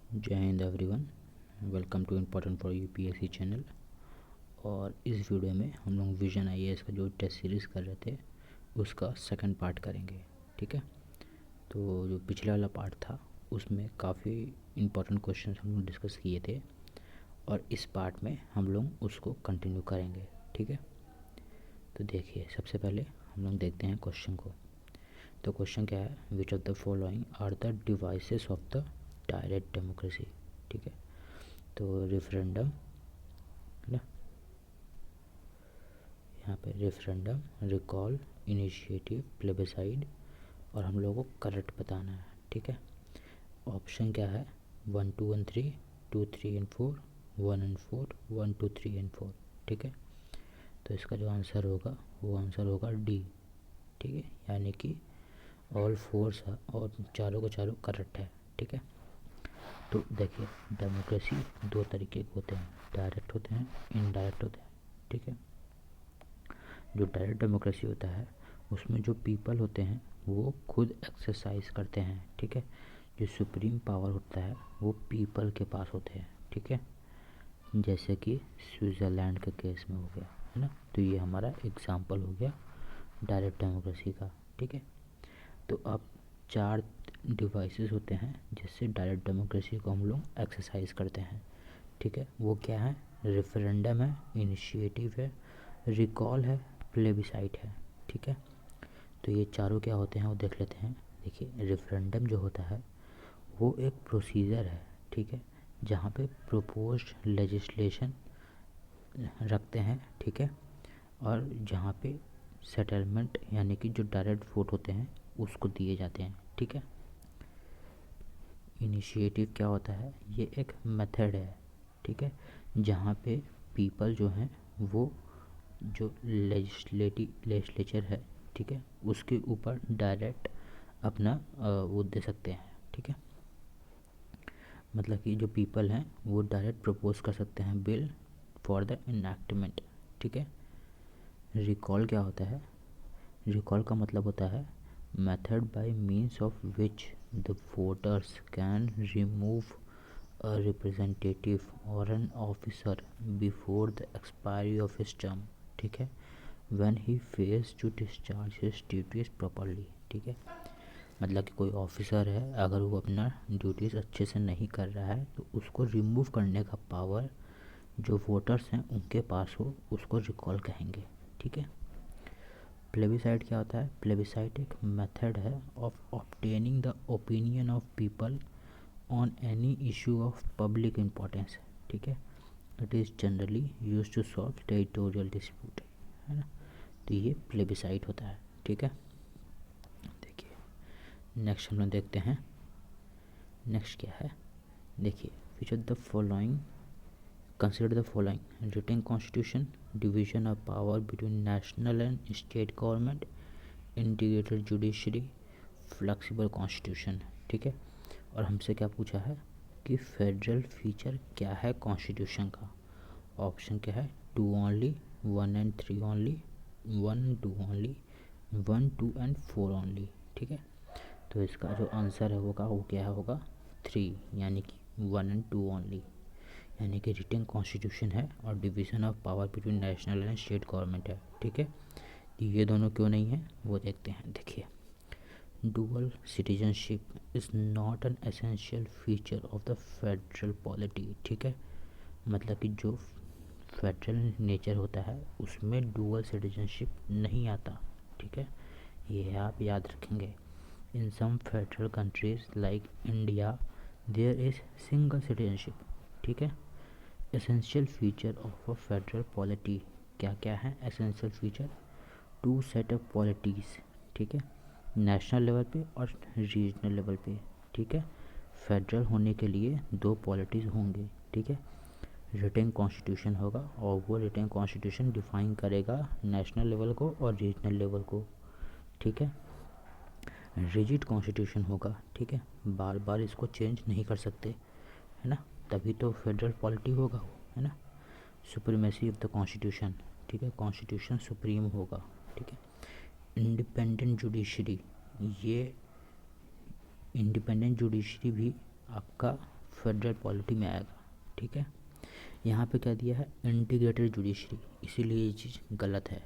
जय हिंद everyone, welcome to important for UPSC channel. और इस वीडियो में हम लोग विजन आईएएस का जो टेस्ट सीरीज़ कर रहे थे उसका सेकंड पार्ट करेंगे। ठीक है, तो जो पिछले वाला पार्ट था उसमें काफ़ी इम्पोर्टेंट क्वेश्चन हम लोग डिस्कस किए थे और इस पार्ट में हम लोग उसको कंटिन्यू करेंगे। ठीक है, तो देखिए सबसे पहले हम लोग देखते हैं क्वेश्चन को। तो क्वेश्चन क्या है, which of the following are the devices of the direct democracy. ठीक है, तो रेफरेंडम है ना, यहाँ पे रेफरेंडम, रिकॉल, इनिशिएटिव, प्लेबिसाइड और हम लोगों को करेक्ट बताना है। ठीक है, ऑप्शन क्या है 1 2 1 3, 2 3 एंड 4, 1 एंड 4, 1 2 3 एंड 4। ठीक है, तो इसका जो आंसर होगा वो आंसर होगा डी। ठीक है, यानी कि ऑल फोर्स और चारों को चारों करेक्ट है। ठीक है, तो देखिए डेमोक्रेसी दो तरीके के होते हैं, डायरेक्ट होते हैं, इनडायरेक्ट होते हैं। ठीक है, जो डायरेक्ट डेमोक्रेसी होता है उसमें जो पीपल होते हैं वो खुद एक्सरसाइज करते हैं। ठीक है, जो सुप्रीम पावर होता है वो पीपल के पास होते हैं। ठीक है, जैसे कि स्विट्ज़रलैंड के केस में हो गया है ना, तो ये हमारा एग्जाम्पल हो गया डायरेक्ट डेमोक्रेसी का। ठीक है, तो अब चार डिवाइसेस होते हैं जिससे डायरेक्ट डेमोक्रेसी को हम लोग एक्सरसाइज करते हैं। ठीक है, वो क्या है, रेफरेंडम है, इनिशिएटिव है, रिकॉल है, प्लेबिसाइट है। ठीक है, तो ये चारों क्या होते हैं वो देख लेते हैं। देखिए रेफरेंडम जो होता है वो एक प्रोसीजर है। ठीक है, जहाँ पे प्रोपोज्ड लेजिस्लेशन रखते हैं। ठीक है, और जहाँ पे सेटलमेंट यानी कि जो डायरेक्ट वोट होते हैं उसको दिए जाते हैं। ठीक है, इनिशिएटिव क्या होता है, ये एक मेथड है। ठीक है, जहाँ पे पीपल जो हैं वो जो लेजिस्लेचर है, ठीक है, उसके ऊपर डायरेक्ट अपना वो दे सकते हैं। ठीक है, मतलब कि जो पीपल हैं वो डायरेक्ट प्रपोज कर सकते हैं बिल फॉर द इनैक्टमेंट। ठीक है, रिकॉल क्या होता है, रिकॉल का मतलब होता है method by means of which the voters can remove a representative or an officer before the expiry of his term। ठीक है, when he fails to discharge his duties properly। ठीक है, मतलब कि कोई ऑफिसर है अगर वो अपना ड्यूटीज़ अच्छे से नहीं कर रहा है तो उसको रिमूव करने का पावर जो वोटर्स हैं उनके पास हो उसको रिकॉल कहेंगे। ठीक है, प्लेबिसाइड क्या होता है, प्लेबिसाइड एक मेथड है of obtaining the opinion of people on any issue of public importance. ठीक है, it is generally use to solve territorial dispute, है ना, तो ये प्लेबिसाइड होता है। ठीक है, देखिए नेक्स्ट हम लोग देखते हैं, नेक्स्ट क्या है, देखिए which of the following, consider the following, written constitution, division of power between national and state government, integrated judiciary, flexible constitution. ठीक है, और हमसे क्या पूछा है कि फेडरल फीचर क्या है कॉन्स्टिट्यूशन का। ऑप्शन क्या है 2 only, 1 and 3 only, 1 2 only, 1 2 and 4 only. ठीक है, तो इसका जो आंसर है होगा वो क्या होगा 3, यानी कि 1 एंड 2 ओनली, यानी कि रिटन कॉन्स्टिट्यूशन है और division of power between national and state government है। ठीक है, ये दोनों क्यों नहीं है वो देखते हैं। देखिए dual citizenship is not an essential feature of the federal polity. ठीक है, मतलब कि जो फेडरल नेचर होता है उसमें डुअल सिटीजनशिप नहीं आता। ठीक है, ये आप याद रखेंगे। In some federal countries like India there is single citizenship. ठीक है, essential feature of a federal polity क्या क्या है, essential feature 2 set of polities. ठीक है, नेशनल लेवल पे और रीजनल लेवल पे। ठीक है, फेडरल होने के लिए 2 पॉलिटीज़ होंगे। ठीक है, रिटन कॉन्स्टिट्यूशन होगा और वो रिटन कॉन्स्टिट्यूशन डिफाइन करेगा नेशनल लेवल को और रीजनल लेवल को। ठीक है, रिजिड कॉन्स्टिट्यूशन होगा। ठीक है, बार बार इसको चेंज नहीं कर सकते, है ना, तभी तो फेडरल पॉलिटी होगा वो, है ना। सुप्रीमेसी ऑफ द कॉन्स्टिट्यूशन, ठीक है, कॉन्स्टिट्यूशन सुप्रीम होगा। ठीक है, इंडिपेंडेंट जुडिशरी, ये इंडिपेंडेंट जुडिशरी भी आपका फेडरल पॉलिटी में आएगा, ठीक है। यहाँ पे क्या दिया है, इंटीग्रेटेड जुडिशरी, इसीलिए ये चीज़ गलत है।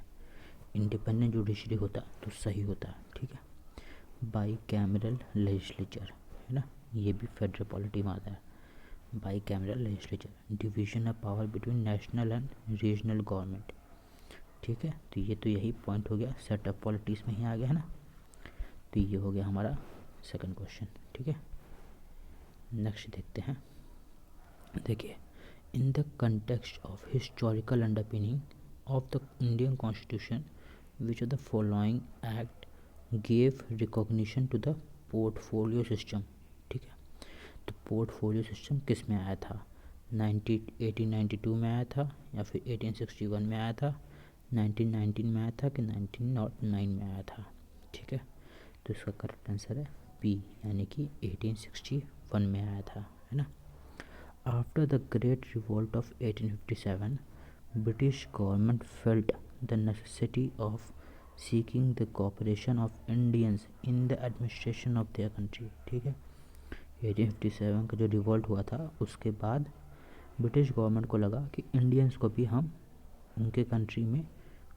इंडिपेंडेंट जुडिशरी होता तो सही होता, ठीक है। बाई कैमरल लेजिस्लेचर, है ना, ये भी फेडरल पॉलिटी में आता है। By cameral legislature, division of power between national and regional government, ठीक है। तो ये तो यही पॉइंट हो गया, सेट ऑफ पॉलिटीज़ में ही आ गया, है ना। तो ये हो गया हमारा सेकंड क्वेश्चन, ठीक है। नेक्स्ट देखते हैं, देखिए, in the context of historical underpinning of the Indian constitution which of the following act gave recognition to the portfolio system, ठीक है। तो पोर्टफोलियो सिस्टम किस में आया था, 1892 में आया था, या फिर 1861 में आया था, 1919 में आया था, कि 1909 में आया था, ठीक है। तो इसका करेक्ट आंसर है बी, यानी कि 1861 में आया था, है ना। After the great revolt of 1857, British government felt the necessity of seeking the cooperation of Indians in the administration of their country, ठीक है। 1857 का जो रिवोल्ट हुआ था, उसके बाद ब्रिटिश गवर्नमेंट को लगा कि इंडियंस को भी हम उनके कंट्री में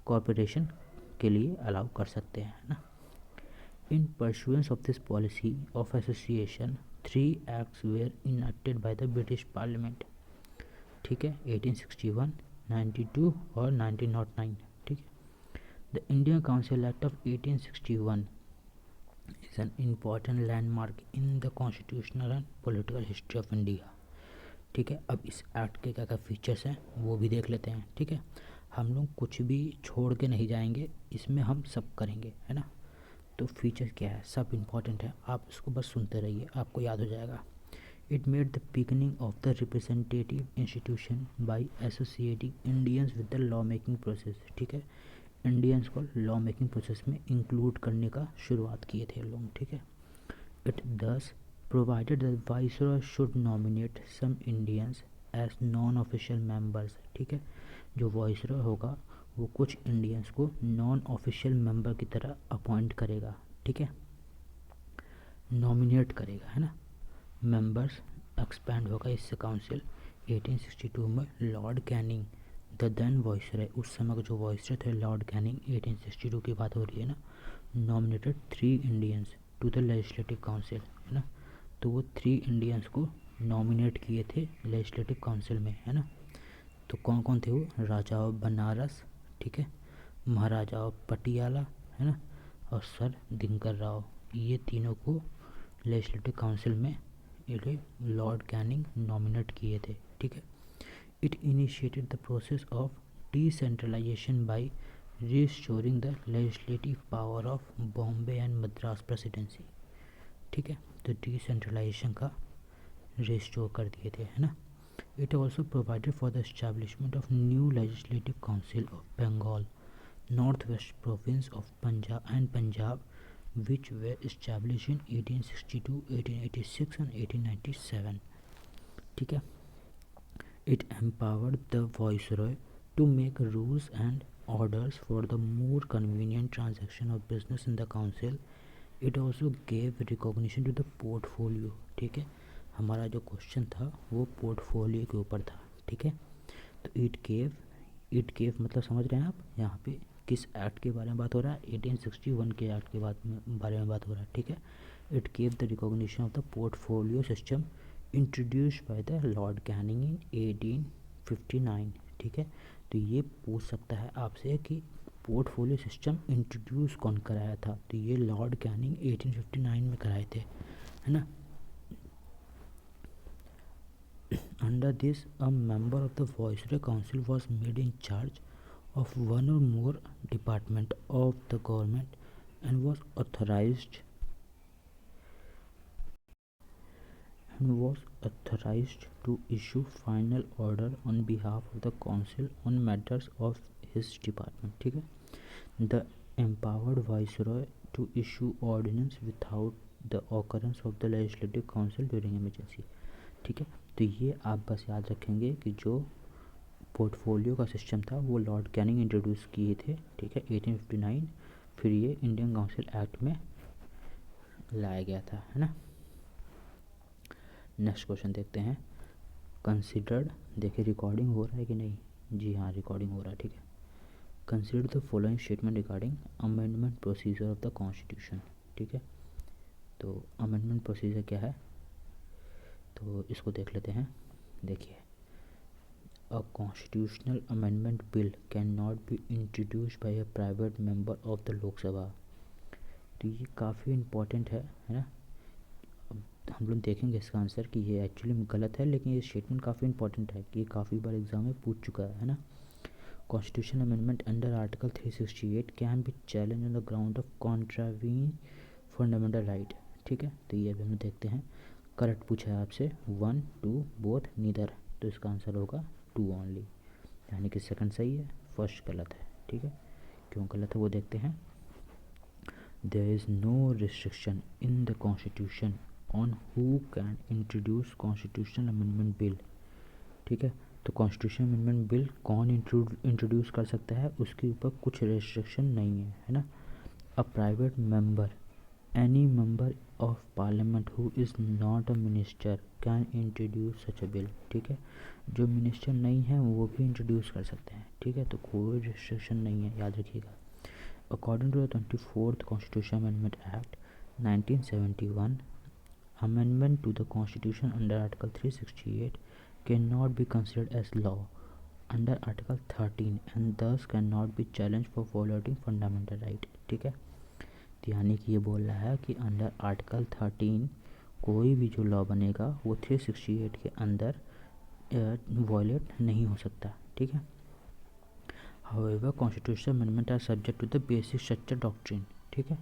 कॉरपोरेशन के लिए अलाउ कर सकते हैं, ना। In pursuance of this policy of association 3 acts were enacted by the British parliament, ठीक है, 1861, 92 और 1909, ठीक है। The Indian council act of 1861 is an important landmark in the constitutional and political history of India, ठीक है। अब इस act के क्या क्या फीचर्स हैं वो भी देख लेते हैं, ठीक है। हम लोग कुछ भी छोड़ के नहीं जाएंगे, इसमें हम सब करेंगे, है ना। तो फीचर क्या है, सब इम्पॉर्टेंट है, आप इसको बस सुनते रहिए, आपको याद हो जाएगा। It made the beginning of the representative institution by associating Indians with the law making process, ठीक है। इंडियंस को लॉ मेकिंग प्रोसेस में इंक्लूड करने का शुरुआत किए थे लोग, ठीक है। It thus provided that viceroy should nominate some Indians as non official members, ठीक है। जो वाइसरॉय होगा वो कुछ इंडियंस को नॉन ऑफिशियल मेंबर की तरह अपॉइंट करेगा, ठीक है, नॉमिनेट करेगा, है ना। मेंबर्स एक्सपैंड होगा इससे काउंसिल। 1862 में Lord Canning the then viceroy, उस समय का जो वाइसरॉय थे लॉर्ड कैनिंग, 1862 की बात हो रही है ना, nominated 3 Indians to the legislative council, है ना। तो वो 3 इंडियंस को नॉमिनेट किए थे लेजिस्लेटिव काउंसिल में, है ना। तो कौन कौन थे वो, राजा ऑफ बनारस, ठीक है, महाराजा ऑफ पटियाला, है ना, और सर दिनकर राव, ये तीनों को लेजिस्लेटिव काउंसिल में लॉर्ड कैनिंग नॉमिनेट किए थे, ठीक है। It initiated the process of decentralisation by restoring the legislative power of Bombay and Madras presidency, ठीक है। तो डिसेंट्रलाइजेशन का रिस्टोर कर दिए थे, है ना। It also provided for the establishment of new legislative council of Bengal, North West province of Punjab and Punjab, which were established in 1862, 1886 and 1897, ठीक है। It empowered the viceroy to make rules and orders for the more convenient transaction of business in the council. It also gave recognition to the portfolio, ठीक है। हमारा जो question था वो portfolio के ऊपर था, ठीक है। तो इट गेव मतलब समझ रहे हैं आप, यहाँ पे किस एक्ट के बारे में बात हो रहा है, 1861 के एक्ट के बारे में बात हो रहा है, ठीक है। It gave the recognition of the portfolio system introduced by the Lord Canning in 1859, ठीक है। तो ये पूछ सकता है आपसे कि पोर्टफोलियो सिस्टम इंट्रोड्यूस कौन कराया था, तो ये लॉर्ड कैनिंग 1859 में कराए थे, है ना। Under this, a member of the Viceroy Council was made in charge of one or more department of the government and was authorized to issue final order on behalf of the council on matters of his department, ठीक है। The empowered viceroy to issue ordinance without the occurrence of the legislative council during emergency, ठीक है। तो ये आप बस याद रखेंगे कि जो पोर्टफोलियो का सिस्टम था वो लॉर्ड कैनिंग इंट्रोड्यूस किए थे, ठीक है, 1859, फिर ये इंडियन काउंसिल एक्ट में लाया गया था, है ना। नेक्स्ट क्वेश्चन देखते हैं। कंसिडर्ड, देखिए रिकॉर्डिंग हो रहा है कि नहीं, जी हाँ रिकॉर्डिंग हो रहा है, ठीक है। Consider the following statement regarding amendment procedure of the constitution, ठीक है। तो अमेंडमेंट प्रोसीजर क्या है, तो इसको देख लेते हैं। देखिए, a constitutional amendment bill can not be introduced by a private member of the Lok Sabha. तो ये काफ़ी इम्पोर्टेंट है ना। अब हम लोग देखेंगे इसका आंसर कि ये एक्चुअली गलत है, लेकिन ये स्टेटमेंट काफ़ी इंपॉर्टेंट है कि ये काफ़ी बार एग्जाम में पूछ चुका है ना। Constitution amendment under article 368 can be challenge on the ground of contravene fundamental right, ठीक है। तो ये अभी हम देखते हैं। करेक्ट पूछा है आपसे 1 2 बोथ नीदर, तो इसका आंसर होगा 2 ओनली, यानी कि सेकंड सही है, फर्स्ट गलत है, ठीक है। क्यों गलत है वो देखते हैं। There is no restriction in the constitution on who can introduce constitutional amendment bill, ठीक है। तो कॉन्स्टिट्यूशन अमेंडमेंट बिल कौन इंट्रोड्यूस कर सकता है, उसके ऊपर कुछ रेस्ट्रिक्शन नहीं है ना। A private member, any member of parliament who is not a minister can introduce such a bill, ठीक है। जो मिनिस्टर नहीं है वो भी इंट्रोड्यूस कर सकते हैं, ठीक है। तो कोई रिस्ट्रिक्शन नहीं है, याद रखिएगा। According to the 24th constitution amendment act 1971, amendment to the constitution under article 368 cannot be considered as law under article 13 and thus cannot be challenged for violating fundamental right, ठीक है। तो यानी कि ये बोल रहा है कि अंडर आर्टिकल 13 कोई भी जो लॉ बनेगा वो 368 के अंदर वॉयलेट नहीं हो सकता, ठीक है। However constitution amendment are subject to the basic structure doctrine, ठीक है।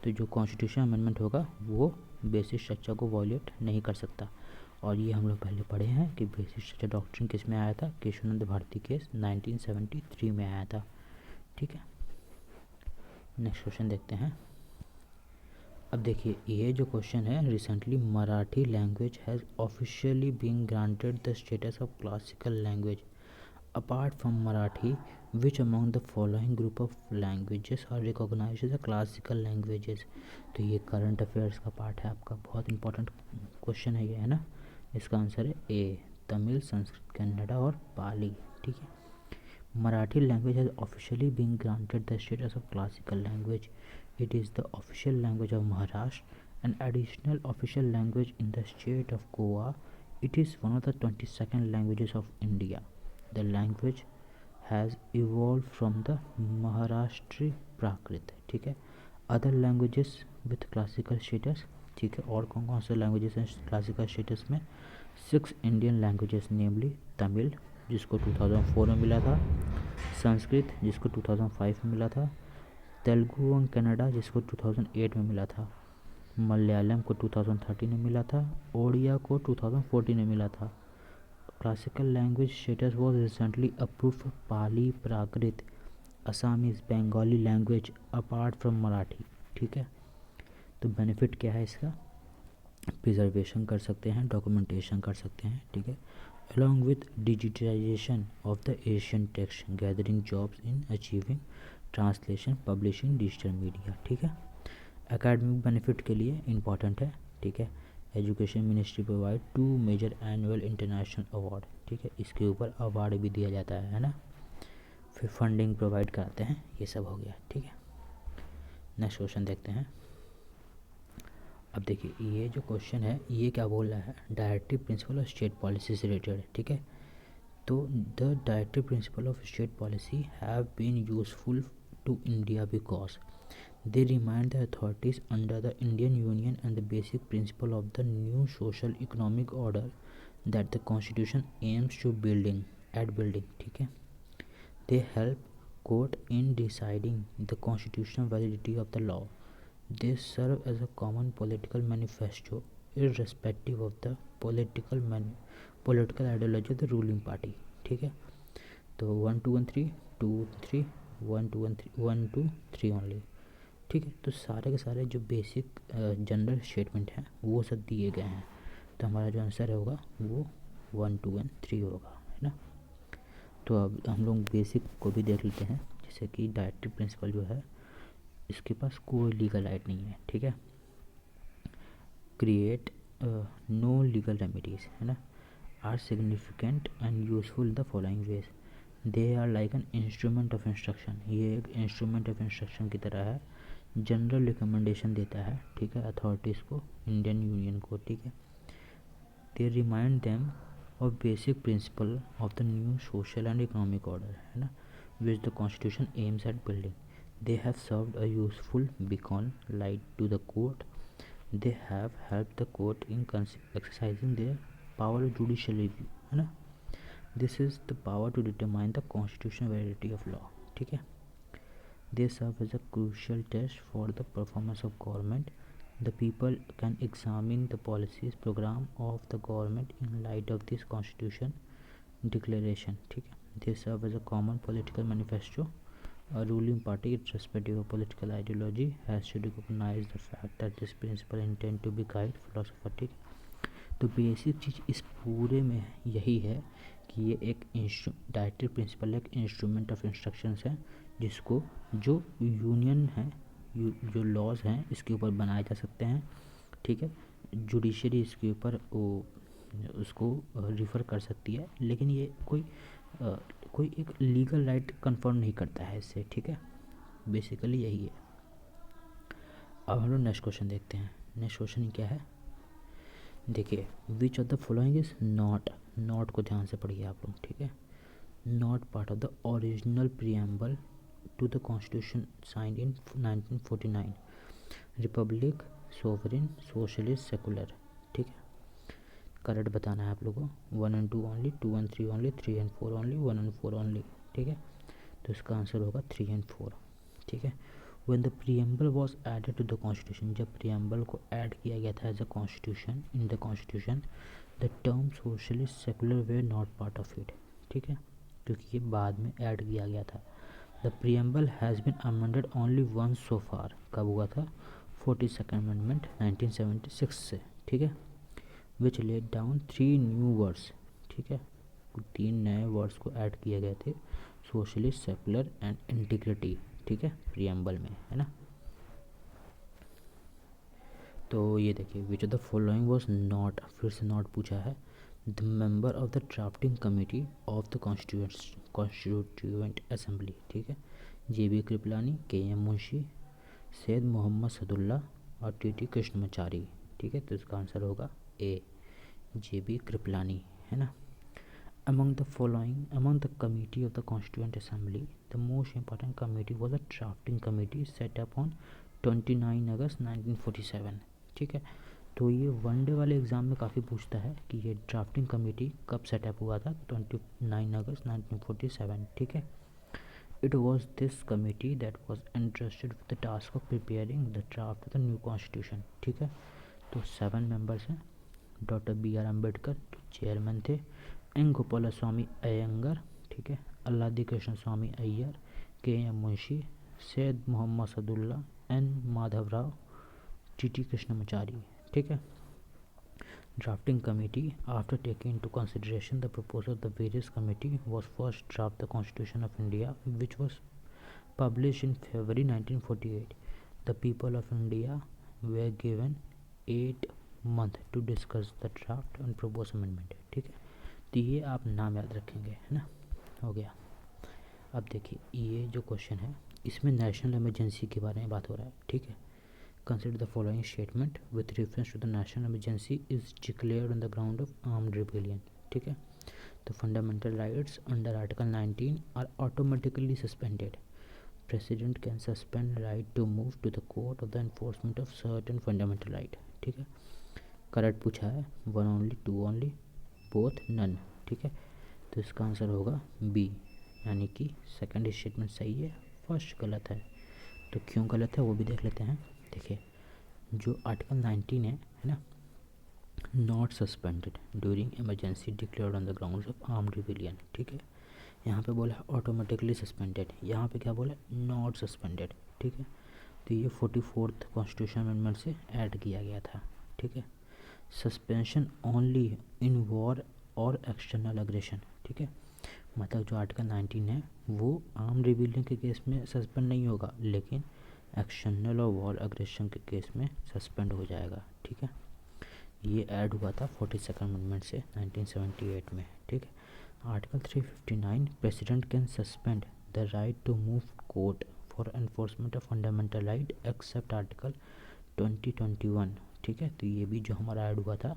तो जो कॉन्स्टिट्यूशन अमेंडमेंट होगा वो बेसिक स्ट्रक्चर को वॉयलेट नहीं कर सकता। और ये हम लोग पहले पढ़े हैं कि बेसिक स्ट्रक्चर डॉक्ट्रिन किस में आया था, केशवानंद भारती केस 1973 में आया था, ठीक है। नेक्स्ट क्वेश्चन देखते हैं। अब देखिए, ये जो क्वेश्चन है, recently Marathi language has officially been granted the status of classical language apart from Marathi, which among the following group of languages are recognised as classical languages. तो ये करंट अफेयर्स का पार्ट है आपका, बहुत इंपॉर्टेंट क्वेश्चन है ये, है ना। इसका आंसर है ए, तमिल, संस्कृत, कन्नड़ा और पाली, ठीक है। Marathi language has officially been granted the status of classical language. It is the official language of Maharashtra and additional official language in the state of Goa. It is one of the 22nd languages of India. The language has evolved from the Maharashtri Prakrit, ठीक है। Other languages with classical status, ठीक है। और कौन कौन से languages हैं classical status में, 6 इंडियन लैंग्वेजेस, नेमली तमिल जिसको 2004 में मिला था, संस्कृत जिसको 2005 में मिला था, तेलुगु और कन्नड़ा जिसको 2008 में मिला था, मलयालम को 2013 में मिला था, ओडिया को 2014 में मिला था। Classical language status was recently approved for Pali, Prakrit, Assamese, Bengali language apart from Marathi, ठीक है। तो बेनिफिट क्या है इसका, प्रिजर्वेशन कर सकते हैं, डॉक्यूमेंटेशन कर सकते हैं, ठीक है। Along with digitalisation of the Asian text, gathering jobs in achieving translation, publishing, digital media, ठीक है। एकेडमिक बेनिफिट के लिए इम्पॉर्टेंट है, ठीक है। Education ministry provide 2 major annual international award, ठीक है। इसके ऊपर अवार्ड भी दिया जाता है ना। फिर फंडिंग प्रोवाइड कराते हैं, ये सब हो गया, ठीक है। नेक्स्ट क्वेश्चन देखते हैं। अब देखिए, ये जो क्वेश्चन है ये क्या बोल रहा है, directive principle of state policy से रिलेटेड, ठीक है। तो the directive principle of state policy have been useful to India because they remind the authorities under the Indian Union and the basic principle of the new social economic order that the constitution aims to building, ठीक है। They help court in deciding the constitutional validity of the law. They serve as a common political manifesto irrespective of the political ideology of the ruling party, ठीक है। तो 1 2 1 3 2 3 1 2 1 3 1 2 3 only, ठीक है। तो सारे के सारे जो बेसिक जनरल स्टेटमेंट हैं वो सब दिए गए हैं, तो हमारा जो आंसर होगा वो 1 2 1 3 होगा, है ना। तो अब हम लोग बेसिक को भी देख लेते हैं, जैसे कि डायरेक्टिव प्रिंसिपल जो है इसके पास कोई लीगल राइट नहीं है, ठीक है। क्रिएट नो लीगल रेमेडीज, है ना, are significant and useful the following ways. They are like an instrument of instruction, ये एक इंस्ट्रूमेंट ऑफ इंस्ट्रक्शन की तरह है, जनरल रिकमेंडेशन देता है, ठीक है, अथॉरिटीज़ को, इंडियन यूनियन को, ठीक है। They remind them of basic principle of the new social and economic order, है ना, which the constitution aims at building. They have served a useful beacon light to the court. They have help the court in exercising their power of judicial review, है ना। This is the power to determine the constitutional validity of law, ठीक है। They serve as a crucial test for the performance of government. The people can examine the policies program of the government in light of this constitution declaration, ठीक है। They serve as a common political manifesto. A ruling party, irrespective of political ideology, has to recognize the fact that this principle intend to be guide philosopher, ठीक है। तो basic चीज़ इस पूरे में यही है कि ये एक डायरेक्टिव प्रिंसिपल, एक इंस्ट्रूमेंट ऑफ इंस्ट्रक्शंस है, जिसको जो यूनियन है, जो लॉज हैं इसके ऊपर बनाए जा सकते हैं, ठीक है। जुडिशरी इसके ऊपर वो उसको रिफ़र कर सकती है, लेकिन ये कोई एक लीगल राइट कन्फर्म नहीं करता है इससे, ठीक है। बेसिकली यही है। अब हम लोग नेक्स्ट क्वेश्चन देखते हैं। नेक्स्ट क्वेश्चन क्या है, देखिए, which of the following is not को ध्यान से पढ़िए आप लोग, ठीक है। Not part of the original preamble to the constitution signed in 1949, Republic, sovereign, socialist, secular, ठीक है। करेक्ट बताना है आप लोगों को, 1 and 2 only, 2 and 3 only, 3 and 4 only, 1 and 4 only, ठीक है। तो इसका आंसर होगा 3 and 4, ठीक है। When the preamble was added to the constitution, जब प्रियम्बल को ऐड किया गया था as a constitution, in the constitution, the term socialist secular were not part of it, ठीक है, क्योंकि ये बाद में ऐड किया गया था। The preamble has been amended only once so far, कब हुआ था, 42nd अमेंडमेंट 1976 से, ठीक है। Which laid down 3 new words, ठीक है, 3 नए वर्ड्स को ऐड किए गए थे, सोशलिस्ट, सेकुलर एंड इंटीग्रिटी, ठीक है, प्रियम्बल में, है ना। तो ये देखिए, which of the following was not, फिर से नॉट पूछा है, the member of the drafting committee of the constituent assembly, ठीक है। JB कृपलानी, KM मुंशी, सैयद मोहम्मद सदुल्ला और TT कृष्णमाचारी, ठीक है। तो इसका आंसर होगा ए, JB कृपलानी, है ना। Among the committee of the Constituent Assembly, the most important committee was a drafting committee set up on 29 अगस्त 1947, ठीक है। तो ये वनडे वाले एग्ज़ाम में काफ़ी पूछता है कि ये ड्राफ्टिंग कमेटी कब सेटअप हुआ था, 29 अगस्त 1947, ठीक है। It was this committee that was interested with the task of preparing the draft of the new constitution, ठीक है। तो 7 मेंबर्स हैं, डॉक्टर BR अम्बेडकर जो चेयरमैन थे, एन गोपालस्वामी अयंगर, ठीक है, अल्लादी कृष्ण स्वामी Iyer, KM Munshi, Syed Mohammad Saadulla, N Madhavrao, TT Krishnamachari, ठीक है। Drafting committee, after taking into consideration the proposal of the various committee, was first draft the constitution of India which was published in February 1948. The people of India were given 8 months to discuss the draft and propose amendment, ठीक है। तो ये आप नाम याद रखेंगे, है ना, हो गया। अब देखिए, ये जो क्वेश्चन है इसमें नेशनल इमरजेंसी के बारे में बात हो रहा है, ठीक है। Consider the following statement with reference to the national emergency is declared on the ground of armed rebellion, ठीक है। तो fundamental rights under Article 19 are automatically suspended. President can suspend right to move to the court of the enforcement of certain fundamental right, ठीक है। Correct पूछा है, 1 only, 2 only, both, none, ठीक है। तो इसका आंसर होगा बी, यानी कि सेकंड स्टेटमेंट सही है, फर्स्ट गलत है। तो क्यों गलत है वो भी देख लेते हैं। देखिए, जो आर्टिकल 19 है ना, not suspended during emergency declared on the grounds of armed rebellion, ठीक है। यहाँ पे बोला है ऑटोमेटिकली सस्पेंडेड, यहाँ पे क्या बोला है, नॉट सस्पेंडेड, ठीक है। तो ये 44th कॉन्स्टिट्यूशन अमेंडमेंट से ऐड किया गया था, ठीक है। सस्पेंशन ओनली इन वॉर और एक्सटर्नल अग्रेशन, ठीक है। मतलब जो आर्टिकल 19 है वो आर्म रिबेलियन के केस में सस्पेंड नहीं होगा, लेकिन एक्सटर्नल और वॉर अग्रेशन के केस में सस्पेंड हो जाएगा, ठीक है। ये ऐड हुआ था 42nd अमेंडमेंट से 1978 में, ठीक है। Article 359 president can suspend the right to move court for enforcement of fundamental right except article 2021, ठीक है। तो ये भी जो हमारा ऐड हुआ था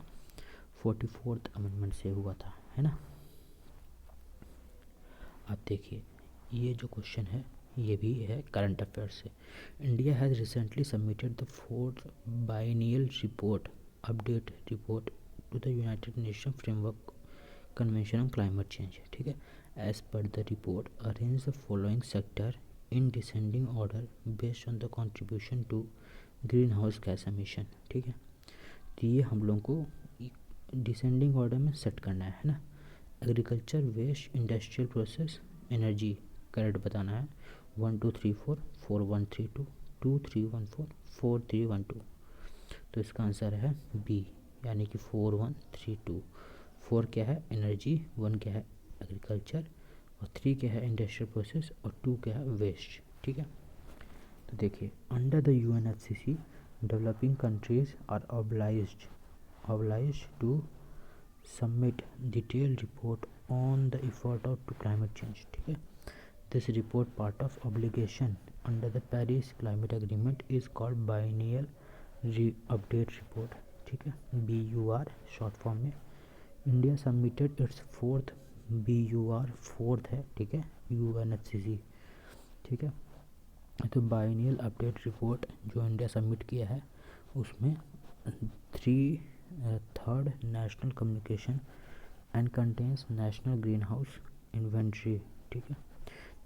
44th अमेंडमेंट से हुआ था, है ना। अब देखिए ये जो क्वेश्चन है ये भी है करंट अफेयर से। India has recently submitted the 4th biennial report update report to the United Nation framework convention on climate change, ठीक है। As per the report arrange the following sector in descending order based on the contribution to greenhouse gas emission, ठीक है। तो ये हम लोग को descending order में सेट करना है ना। Agriculture, waste, industrial process, energy correct बताना है। 1 2 3 4 4 1 3 2 2 3 1 4 4 3 1 2। तो इसका आंसर है बी, यानी कि 4 1 3 2। 4 क्या है एनर्जी, 1 क्या है एग्रीकल्चर और 3 क्या है इंडस्ट्रियल प्रोसेस और 2 क्या है वेस्ट, ठीक है। तो देखिए under the UNFCCC developing countries are obliged to submit detailed report on the effort of to climate change, ठीक है। This report part of obligation under the Paris Climate Agreement is called biennial update report, ठीक है। BUR short form में। India submitted it's 4th BUR 4th है, ठीक है, UNFCCC, ठीक है। तो बाइनियल अपडेट रिपोर्ट जो इंडिया सबमिट किया है उसमें 3rd national communication and contains national green house inventory, ठीक है।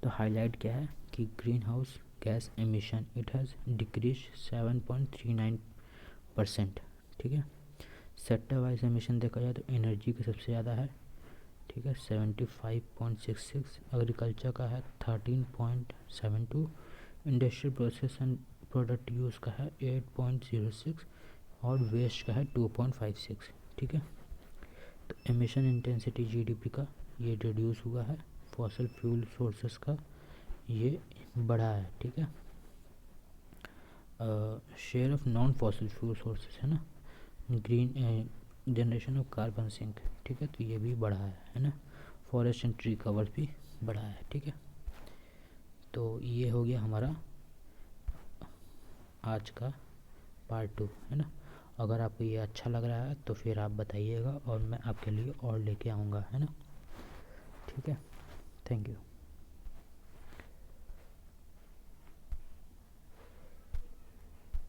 तो हाईलाइट क्या है कि green house gas emission it has decrease 7.39%, ठीक है। सेक्टर वाइज एमिशन देखा जाए तो एनर्जी का सबसे ज़्यादा है, ठीक है, 75.66, एग्रीकल्चर का है 13.72, industrial process and product use का है 8.06 और वेस्ट का है 2.56, ठीक है। तो एमिशन इंटेंसिटी GDP का ये रिड्यूस हुआ है, फॉसिल फ्यूल सोर्सेस का ये बढ़ा है, ठीक है। Share of non fossil fuel sources है ना, green generation of carbon sink, ठीक है, तो ये भी बढ़ा है ना। फॉरेस्ट एंड ट्री कवर भी बढ़ा है, ठीक है। तो ये हो गया हमारा आज का पार्ट 2, है ना। अगर आपको ये अच्छा लग रहा है तो फिर आप बताइएगा और मैं आपके लिए और लेके आऊँगा, है ना। ठीक है, थैंक यू।